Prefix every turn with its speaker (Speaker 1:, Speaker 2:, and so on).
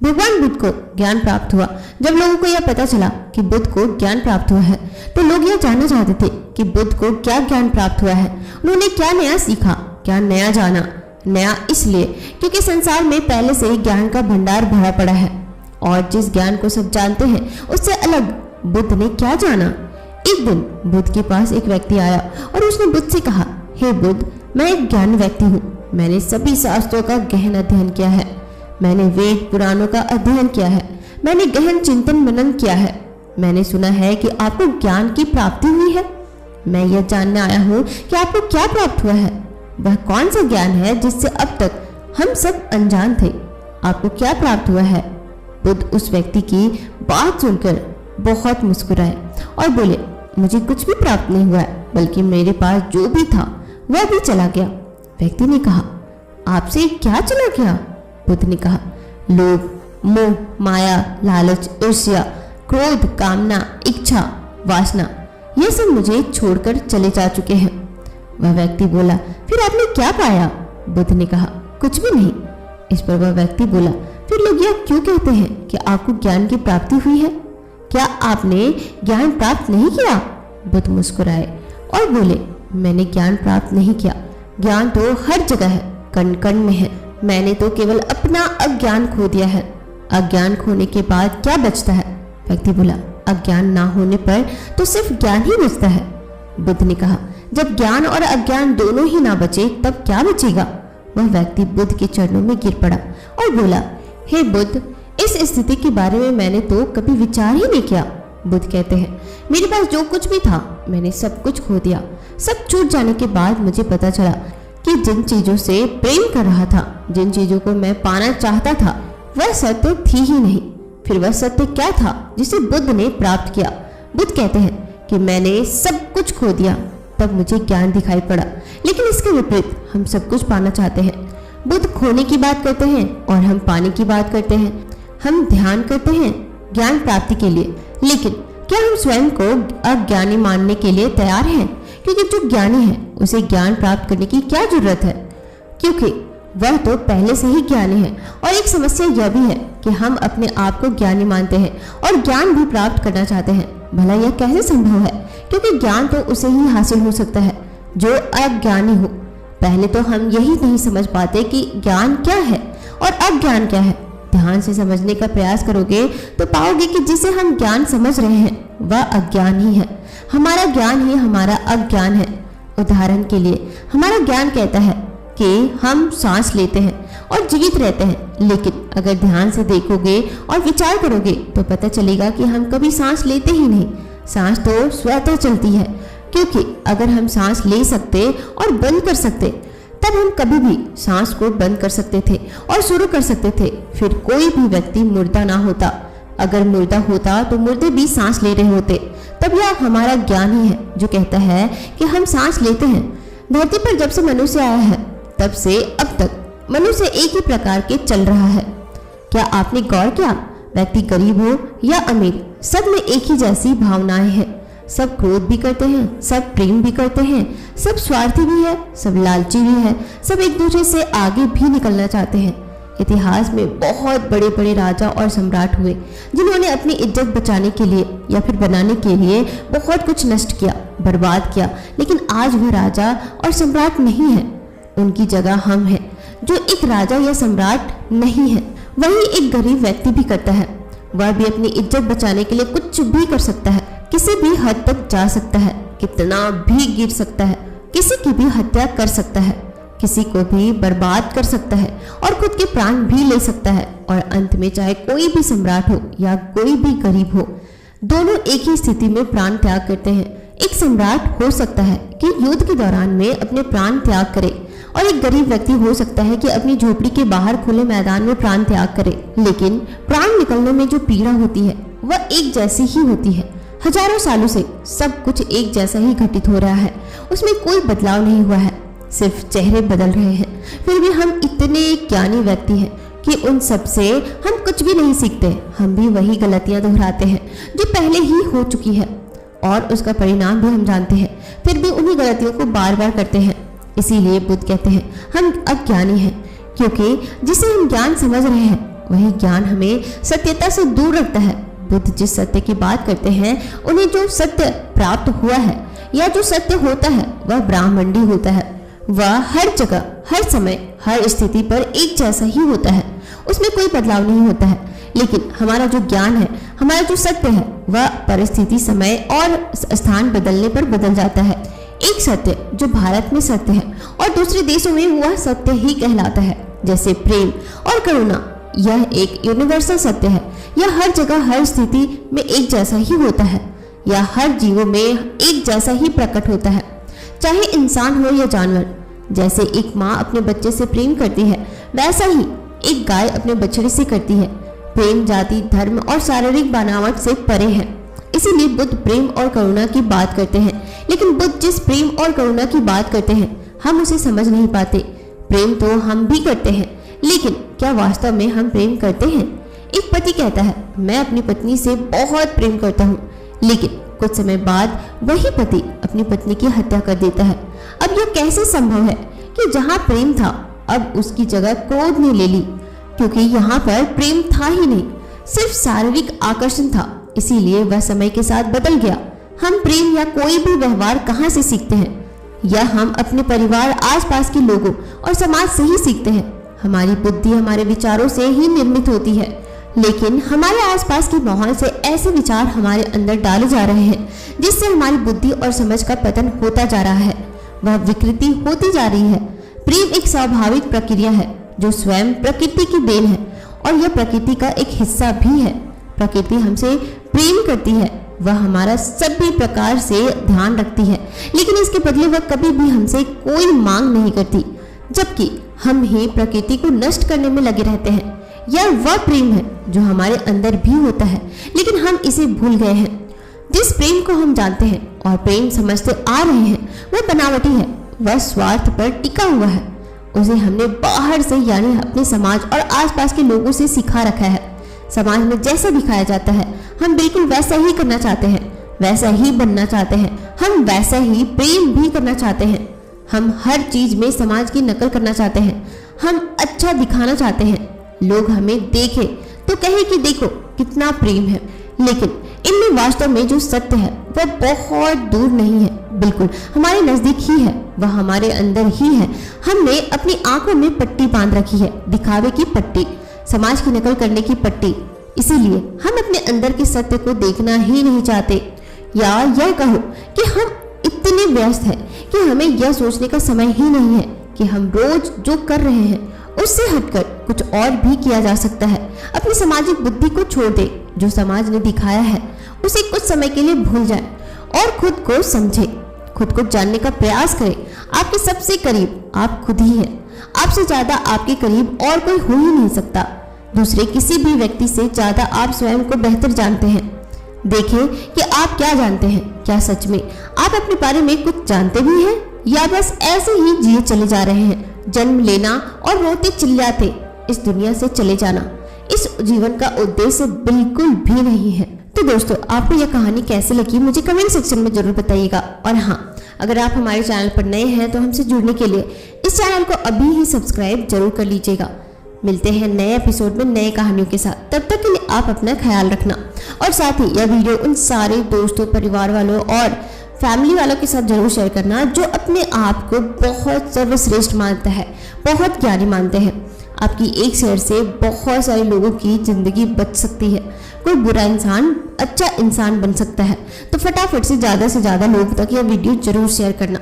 Speaker 1: भगवान बुद्ध को ज्ञान प्राप्त हुआ। जब लोगों को यह पता चला कि बुद्ध को ज्ञान प्राप्त हुआ है तो लोग यह जानना चाहते थे कि बुद्ध को क्या ज्ञान प्राप्त हुआ है, उन्होंने क्या नया सीखा, क्या नया जाना। नया इसलिए क्योंकि संसार में पहले से ही ज्ञान का भंडार भरा पड़ा है और जिस ज्ञान को सब जानते हैं उससे अलग बुद्ध ने क्या जाना। एक दिन बुद्ध के पास एक व्यक्ति आया और उसने बुद्ध से कहा, हे बुद्ध, मैं एक ज्ञानी व्यक्ति हूँ। मैंने सभी शास्त्रों का गहन अध्ययन किया है, मैंने वेद पुराणों का अध्ययन किया है, मैंने गहन चिंतन मनन किया है। मैंने सुना है कि आपको ज्ञान की प्राप्ति हुई है। मैं यह जानने आया हूँ कि आपको क्या प्राप्त हुआ है, वह कौन सा ज्ञान है जिससे अब तक हम सब अनजान थे। आपको क्या प्राप्त हुआ है। बुद्ध उस व्यक्ति की बात सुनकर बहुत मुस्कुराए और बोले, मुझे कुछ भी प्राप्त नहीं हुआ है, बल्कि मेरे पास जो भी था वह भी चला गया। व्यक्ति ने कहा, आपसे क्या चला गया। बुद्ध ने कहा, लोभ, मोह, माया, लालच, ईर्ष्या, क्रोध, कामना, इच्छा, वासना, ये सब मुझे छोड़कर चले जा चुके हैं। वह व्यक्ति बोला, फिर आपने क्या पाया। बुद्ध ने कहा, कुछ भी नहीं। इस पर वह व्यक्ति बोला, फिर लोग यह क्यों कहते हैं कि आपको ज्ञान की प्राप्ति हुई है, क्या आपने ज्ञान प्राप्त नहीं किया। बुद्ध मुस्कुराए और बोले, मैंने ज्ञान प्राप्त नहीं किया। ज्ञान तो हर जगह है, कण कण में है। मैंने तो केवल अपना अज्ञान खो दिया है। अज्ञान खोने के बाद क्या बचता है। व्यक्ति बोला, अज्ञान ना होने पर तो सिर्फ ज्ञान ही बचता है। बुद्ध ने कहा, जब ज्ञान और अज्ञान दोनों ही ना बचे तब क्या बचेगा। वह व्यक्ति बुद्ध के चरणों में गिर पड़ा और बोला, हे बुद्ध, इस स्थिति के बारे में मैंने तो कभी विचार ही नहीं किया। बुद्ध कहते हैं, मेरे पास जो कुछ भी था मैंने सब कुछ खो दिया। सब छूट जाने के बाद मुझे पता चला कि जिन चीजों से प्रेम कर रहा था, जिन चीजों को मैं पाना चाहता था, वह सत्य थी ही नहीं। फिर वह सत्य क्या था जिसे बुद्ध ने प्राप्त किया। बुद्ध कहते हैं कि मैंने सब कुछ खो दिया, तब मुझे ज्ञान दिखाई पड़ा। लेकिन इसके विपरीत हम सब कुछ पाना चाहते हैं। बुद्ध खोने की बात करते हैं और हम पाने की बात करते हैं। हम ध्यान करते हैं ज्ञान प्राप्ति के लिए, लेकिन क्या हम स्वयं को अज्ञानी मानने के लिए तैयार हैं। क्योंकि जो ज्ञानी है उसे ज्ञान प्राप्त करने की क्या जरूरत है, क्योंकि वह तो पहले से ही ज्ञानी है। और एक समस्या यह भी है कि हम अपने आप को ज्ञानी मानते हैं और ज्ञान भी प्राप्त करना चाहते हैं। भला यह कैसे संभव है, क्योंकि ज्ञान तो उसे ही हासिल हो सकता है जो अज्ञानी हो। पहले तो हम यही नहीं समझ पाते कि ज्ञान क्या है और अज्ञान क्या है। ध्यान से समझने का प्रयास करोगे तो पाओगे कि जिसे हम ज्ञान समझ रहे हैं वह अज्ञान ही है। हमारा ज्ञान ही हमारा अज्ञान है। उदाहरण के लिए हमारा ज्ञान कहता है कि हम सांस लेते हैं और जीवित रहते हैं, लेकिन अगर ध्यान से देखोगे और विचार करोगे तो पता चलेगा कि हम कभी सांस लेते ही नहीं। सांस तो स्वतः चलती है, क्योंकि अगर हम सांस ले सकते और बंद कर सकते तब हम कभी भी सांस को बंद कर सकते थे और शुरू कर सकते थे। फिर कोई भी व्यक्ति मुर्दा ना होता। अगर मुर्दा होता तो मुर्दे भी सांस ले रहे होते। तब यह हमारा ज्ञान ही है जो कहता है कि हम सांस लेते हैं। धरती पर जब से मनुष्य आया है तब से अब तक मनुष्य एक ही प्रकार के चल रहा है। क्या आपने गौर किया, व्यक्ति गरीब हो या अमीर, सब में एक ही जैसी भावनाएं हैं। सब क्रोध भी करते हैं, सब प्रेम भी करते हैं, सब स्वार्थी भी है, सब लालची भी है, सब एक दूसरे से आगे भी निकलना चाहते हैं। इतिहास में बहुत बड़े बड़े राजा और सम्राट हुए जिन्होंने अपनी इज्जत बचाने के लिए या फिर बनाने के लिए बहुत कुछ नष्ट किया, बर्बाद किया। लेकिन आज वह राजा और सम्राट नहीं है, उनकी जगह हम हैं जो एक राजा या सम्राट नहीं है। वही एक गरीब व्यक्ति भी करता है। वह भी अपनी इज्जत बचाने के लिए कुछ भी कर सकता है, किसी भी हद तक जा सकता है, कितना भी गिर सकता है, किसी की भी हत्या कर सकता है, किसी को भी बर्बाद कर सकता है और खुद के प्राण भी ले सकता है। और अंत में चाहे कोई भी सम्राट हो या कोई भी गरीब हो, दोनों एक ही स्थिति में प्राण त्याग करते हैं। एक सम्राट हो सकता है कि युद्ध के दौरान में अपने प्राण त्याग करे और एक गरीब व्यक्ति हो सकता है कि अपनी झोपड़ी के बाहर खुले मैदान में प्राण त्याग करे। लेकिन प्राण निकलने में जो पीड़ा होती है वह एक जैसी ही होती है। हजारों सालों से सब कुछ एक जैसा ही घटित हो रहा है, उसमें कोई बदलाव नहीं हुआ है, सिर्फ चेहरे बदल रहे हैं। फिर भी हम इतने ज्ञानी व्यक्ति हैं कि उन सब से हम कुछ भी नहीं सीखते। हम भी वही गलतियां दोहराते हैं जो पहले ही हो चुकी है और उसका परिणाम भी हम जानते हैं, फिर भी उन्हीं गलतियों को बार बार करते हैं। इसीलिए बुद्ध कहते हैं हम अज्ञानी हैं, क्योंकि जिसे हम ज्ञान समझ रहे हैं वही ज्ञान हमें सत्यता से दूर रखता है। बुद्ध जिस सत्य की बात करते हैं, उन्हें जो सत्य प्राप्त हुआ है या जो सत्य होता है वह ब्रह्मांडी होता है। वह हर जगह, हर समय, हर स्थिति पर एक जैसा ही होता है, उसमें कोई बदलाव नहीं होता है। लेकिन हमारा जो ज्ञान है, हमारा जो सत्य है, वह परिस्थिति, समय और स्थान बदलने पर बदल जाता है। एक सत्य जो भारत में सत्य है और दूसरे देशों में वह सत्य ही कहलाता है। जैसे प्रेम और करुणा, यह एक यूनिवर्सल सत्य है। यह हर जगह, हर स्थिति में एक जैसा ही होता है। यह हर जीवों में एक जैसा ही प्रकट होता है, चाहे इंसान हो या जानवर। जैसे एक माँ अपने बच्चे से प्रेम करती है, वैसा ही एक गाय अपने बछड़े से करती है। प्रेम जाति, धर्म और शारीरिक बनावट से परे है। इसीलिए बुद्ध प्रेम और करुणा की बात करते हैं। लेकिन बुद्ध जिस प्रेम और करुणा की बात करते हैं, हम उसे समझ नहीं पाते। प्रेम तो हम भी करते हैं, लेकिन क्या वास्तव में हम प्रेम करते हैं? एक पति कहता है, मैं अपनी पत्नी से बहुत प्रेम करता हूँ, लेकिन कुछ समय बाद वही पति अपनी पत्नी की हत्या कर देता है। अब यह कैसे संभव है कि जहाँ प्रेम था, अब उसकी जगह क्रोध ने ले ली? क्योंकि यहाँ पर प्रेम था ही नहीं, सिर्फ शारीरिक आकर्षण था। इसीलिए वह समय के साथ बदल गया। हम प्रेम या कोई भी व्यवहार कहाँ से सीखते हैं? यह हम अपने परिवार, आसपास के लोगों और समाज से ही सीखते हैं। हमारी बुद्धि हमारे विचारों से ही निर्मित होती है, लेकिन हमारे आसपास के माहौल से ऐसे विचार हमारे अंदर डाले जा रहे हैं जिससे हमारी बुद्धि और समझ का पतन होता जा रहा है। वह विकृति होती जा रही है। प्रेम एक स्वाभाविक प्रक्रिया है जो स्वयं प्रकृति की देन है और यह प्रकृति का एक हिस्सा भी है। प्रकृति हमसे प्रेम करती है, वह हमारा सभी प्रकार से ध्यान रखती है, लेकिन इसके बदले वह कभी भी हमसे कोई मांग नहीं करती, जबकि हम ही प्रकृति को नष्ट करने में लगे रहते हैं। यह वह प्रेम है जो हमारे अंदर भी होता है, लेकिन हम इसे भूल गए हैं। जिस प्रेम को हम जानते हैं और प्रेम समझते आ रहे हैं, वह बनावटी है, वह स्वार्थ पर टिका हुआ है। उसे हमने बाहर से, यानी अपने समाज और आसपास के लोगों से सिखा रखा है। समाज में जैसा दिखाया जाता है, हम बिल्कुल वैसा ही करना चाहते हैं, वैसा ही बनना चाहते हैं, हम वैसा ही प्रेम भी करना चाहते हैं। हम हर चीज में समाज की नकल करना चाहते हैं, हम अच्छा दिखाना चाहते हैं। लोग हमें देखें तो कहे कि देखो कितना प्रेम है, लेकिन इनमें वास्तव में जो सत्य है वह बहुत दूर नहीं है, बिल्कुल हमारे नजदीक ही है, वह हमारे अंदर ही है। हमने अपनी आंखों में पट्टी बांध रखी है, दिखावे की पट्टी, समाज की नकल करने की पट्टी। इसीलिए हम अपने अंदर के सत्य को देखना ही नहीं चाहते, या यह कहो कि हम इतने व्यस्त हैं कि हमें यह सोचने का समय ही नहीं है कि हम रोज जो कर रहे हैं उससे हटकर कुछ और भी किया जा सकता है। अपनी सामाजिक बुद्धि को छोड़ दे, जो समाज ने दिखाया है उसे कुछ समय के लिए भूल जाए और खुद को समझे, खुद को जानने का प्रयास करें। आपके सबसे करीब आप खुद ही हैं। आपसे ज्यादा आपके करीब और कोई हो ही नहीं सकता। दूसरे किसी भी व्यक्ति से ज्यादा आप स्वयं को बेहतर जानते हैं। देखें कि आप क्या जानते हैं। क्या सच में आप अपने बारे में कुछ जानते भी हैं, या बस ऐसे ही जिए चले जा रहे हैं? जन्म लेना और रोते चिल्लाते इस दुनिया से चले जाना इस जीवन का उद्देश्य बिल्कुल भी नहीं है। तो दोस्तों, आपको यह कहानी कैसे लगी मुझे कमेंट सेक्शन में जरूर बताइएगा। और हाँ, अगर आप हमारे चैनल पर नए हैं तो हमसे जुड़ने के लिए इस चैनल को अभी ही सब्सक्राइब जरूर कर लीजिएगा। मिलते हैं नए एपिसोड में नए कहानियों के साथ। तब तक के लिए आप अपना ख्याल रखना, और साथ ही यह वीडियो उन सारे दोस्तों, परिवार वालों और फैमिली वालों के साथ जरूर शेयर करना जो अपने आप को बहुत सर्वश्रेष्ठ मानता है, बहुत ज्ञानी मानते हैं। आपकी एक शेयर से बहुत सारे लोगों की जिंदगी बच सकती है। कोई बुरा इंसान अच्छा इंसान बन सकता है। तो फटाफट से ज़्यादा लोगों तक यह वीडियो जरूर शेयर करना।